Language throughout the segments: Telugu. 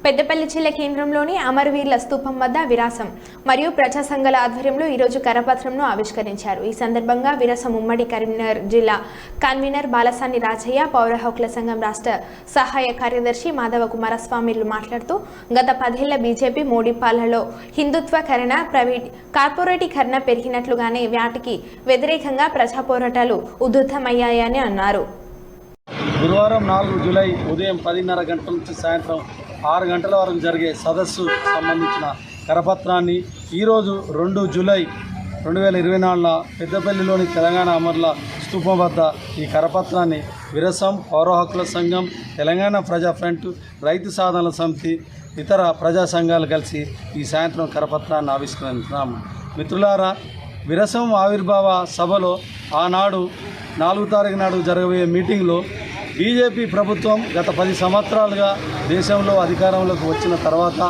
పెద్దపల్లి జిల్లా కేంద్రంలోని అమరవీరుల స్తూపం వద్ద విరాసం మరియు ప్రజా సంఘాల ఆధ్వర్యంలో ఈరోజు కరపత్రంను ఆవిష్కరించారు. ఈ సందర్భంగా విరాసం ఉమ్మడి కరీంనగర్ జిల్లా కన్వీనర్ బాలసాని రాజయ్య, పౌర హక్కుల సంఘం రాష్ట్ర సహాయ కార్యదర్శి మాధవ కుమారస్వామిలు మాట్లాడుతూ గత 10 ఏళ్ల బీజేపీ మోడీ పాలనలో హిందుత్వకరణ, కార్పొరేటీకరణ పెరిగినట్లుగానే వాటికి వ్యతిరేకంగా ప్రజా పోరాటాలు ఉధృతమయ్యాయని అన్నారు. గురువారం 4 జూలై ఉదయం 10:30 గంటల నుంచి సాయంత్రం 6 గంటల వరకు జరిగే సదస్సు సంబంధించిన కరపత్రాన్ని ఈరోజు 2 జూలై 2024న పెద్దపల్లిలోని తెలంగాణ అమరుల స్తూపం వద్ద ఈ కరపత్రాన్ని విరసం, పౌర హక్కుల సంఘం, తెలంగాణ ప్రజా ఫ్రంట్, రైతు సాధనల సమితి, ఇతర ప్రజా సంఘాలు కలిసి ఈ సాయంత్రం కరపత్రాన్ని ఆవిష్కరించినాము. మిత్రులారా, విరసం ఆవిర్భావ సభలో ఆనాడు 4 తారీఖు నాడు జరగబోయే మీటింగ్లో బీజేపీ ప్రభుత్వం గత 10 సంవత్సరాలుగా దేశంలో అధికారంలోకి వచ్చిన తర్వాత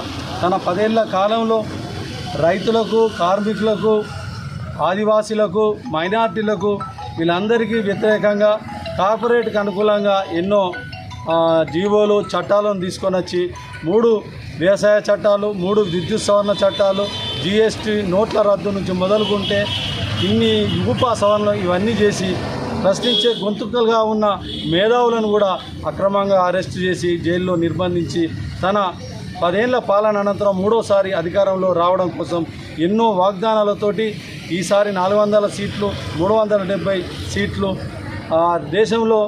తన 10 ఏళ్ల కాలంలో రైతులకు, కార్మికులకు, ఆదివాసీలకు, మైనార్టీలకు వీళ్ళందరికీ వ్యతిరేకంగా కార్పొరేట్కి అనుకూలంగా ఎన్నో జీవోలు, చట్టాలను తీసుకొని వచ్చి 3 వ్యవసాయ చట్టాలు, 3 విద్యుత్ సవరణ చట్టాలు, జీఎస్టీ, నోట్ల రద్దు నుంచి మొదలుకుంటే ఇన్ని యువపా సవరణలు ఇవన్నీ చేసి ప్రశ్నించే గొంతుకలుగా ఉన్న మేధావులను కూడా అక్రమంగా అరెస్టు చేసి జైల్లో నిర్బంధించి తన 10 ఏళ్ల పాలన అనంతరం 3వసారి అధికారంలో రావడం కోసం ఎన్నో వాగ్దానాలతోటి ఈసారి 400 సీట్లు, 370 సీట్లు దేశంలో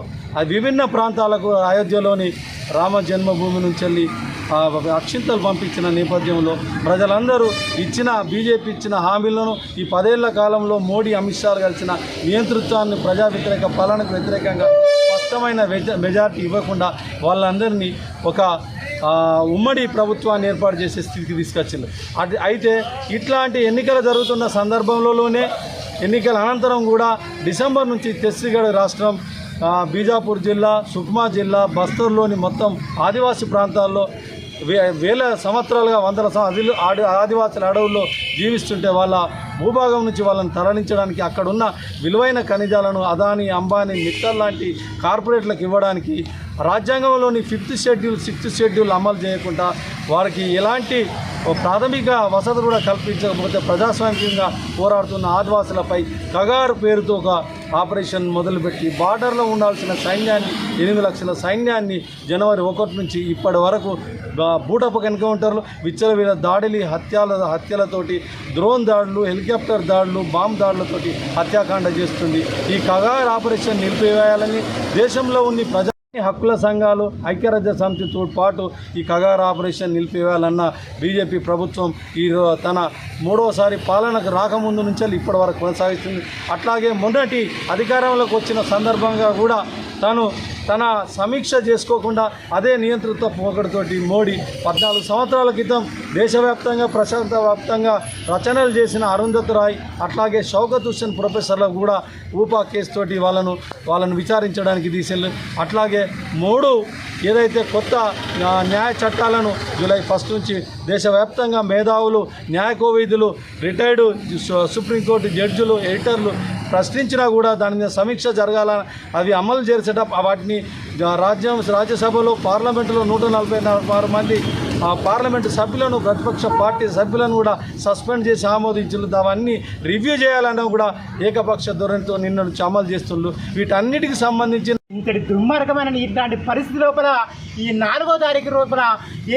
విభిన్న ప్రాంతాలకు అయోధ్యలోని రామ జన్మభూమి నుంచి వెళ్ళి అక్షింతలు పంపించిన నేపథ్యంలో ప్రజలందరూ బీజేపీ ఇచ్చిన హామీలను ఈ 10 ఏళ్ల కాలంలో మోడీ, అమిత్ షా కలిసిన నియంతృత్వాన్ని, ప్రజా వ్యతిరేక పాలనకు వ్యతిరేకంగా స్పష్టమైన మెజార్టీ ఇవ్వకుండా వాళ్ళందరినీ ఒక ఉమ్మడి ప్రభుత్వాన్ని ఏర్పాటు చేసే స్థితికి తీసుకొచ్చింది. అయితే ఇట్లాంటి ఎన్నికలు జరుగుతున్న సందర్భంలోనే ఎన్నికల అనంతరం కూడా డిసెంబర్ నుంచి ఛత్తీస్గఢ్ రాష్ట్రం, బీజాపూర్ జిల్లా, సుక్మా జిల్లా, బస్తర్లోని మొత్తం ఆదివాసీ ప్రాంతాల్లో వేల సంవత్సరాలుగా, వందల ఆదివాసుల అడవుల్లో జీవిస్తుంటే వాళ్ళ భూభాగం నుంచి వాళ్ళని తరలించడానికి, అక్కడున్న విలువైన ఖనిజాలను అదానీ, అంబానీ, మిత్తల్ లాంటి కార్పొరేట్లకు ఇవ్వడానికి రాజ్యాంగంలోని 5th షెడ్యూల్, 6th షెడ్యూల్ అమలు చేయకుండా వారికి ఎలాంటి ప్రాథమిక వసతులు కూడా కల్పించకపోతే ప్రజాస్వామ్యంగా పోరాడుతున్న ఆదివాసులపై కగారు పేరుతో ఒక ఆపరేషన్ మొదలుపెట్టి బార్డర్లో ఉండాల్సిన సైన్యాన్ని, 8 లక్షల సైన్యాన్ని జనవరి 1 నుంచి ఇప్పటి వరకు బూటపు ఎన్కౌంటర్లు, విచ్చలవిడ దాడులు, హత్యలతోటి, డ్రోన్ దాడులు, హెలికాప్టర్ దాడులు, బాంబ్ దాడులతోటి హత్యాకాండ చేస్తుంది. ఈ కగారు ఆపరేషన్ నిలిపివేయాలని దేశంలో ఉన్న హక్కుల సంఘాలు, ఐక్యరాజ్య సమితితో పాటు ఈ కగారు ఆపరేషన్ నిలిపివేయాలన్న బీజేపీ ప్రభుత్వం తన 3వసారి పాలనకు రాకముందు నుంచి ఇప్పటి వరకు కొనసాగిస్తుంది. అట్లాగే మొదటి అధికారంలోకి వచ్చిన సందర్భంగా కూడా తన సమీక్ష చేసుకోకుండా అదే నియంతృత్వ పోకడతోటి మోడీ 14 సంవత్సరాల క్రితం దేశవ్యాప్తంగా, ప్రపంచవ్యాప్తంగా రచనలు చేసిన అరుంధతి రాయ్, అట్లాగే షౌకత్ హుస్సేన్ ప్రొఫెసర్లకు కూడా ఊపా కేసుతోటి వాళ్ళను విచారించడానికి తీసేళ్ళు. అట్లాగే 3 ఏదైతే కొత్త న్యాయ చట్టాలను జూలై 1 నుంచి దేశవ్యాప్తంగా మేధావులు, న్యాయ కోవిదులు, రిటైర్డు సుప్రీంకోర్టు జడ్జిలు, ఎడిటర్లు ప్రశ్నించినా కూడా దాని మీద సమీక్ష జరగాలని, అవి అమలు చేసేటప్పుడు వాటిని రాజ్యసభలో, పార్లమెంటులో 146 మంది పార్లమెంటు సభ్యులను, ప్రతిపక్ష పార్టీ సభ్యులను కూడా సస్పెండ్ చేసి ఆమోదించులు. అవన్నీ రివ్యూ చేయాలన్నా కూడా ఏకపక్ష ధోరణితో నిన్న నుంచి అమలు చేస్తున్నారు. వీటన్నిటికి సంబంధించిన ఇంతటి దుర్మార్గమైన ఇట్లాంటి పరిస్థితి లోపల ఈ 4వ తారీఖు లోపల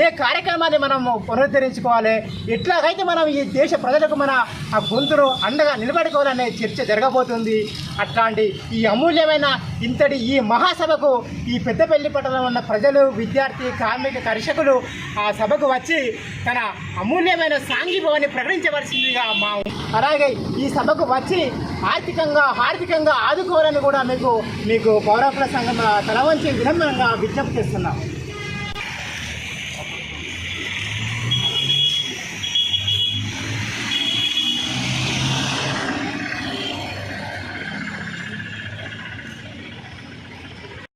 ఏ కార్యక్రమాన్ని మనం పునరుద్ధరించుకోవాలి, ఎట్లాగైతే మనం ఈ దేశ ప్రజలకు మన ఆ గొంతును అండగా నిలబడుకోవాలనే చర్చ జరగబోతుంది. అట్లాంటి ఈ అమూల్యమైన ఇంతటి ఈ మహాసభకు ఈ పెద్దపల్లి పట్టణంలో ఉన్న ప్రజలు, విద్యార్థి, కార్మిక, కర్షకులు ఆ సభకు వచ్చి తన అమూల్యమైన సాంఘీభావాన్ని ప్రకటించవలసిందిగా అలాగే ఈ సభకు వచ్చి ఆర్థికంగా ఆదుకోవాలని కూడా మీకు పౌర హక్కుల సంఘం తల వంచి వినమ్రంగా విజ్ఞప్తి చేస్తున్నాం.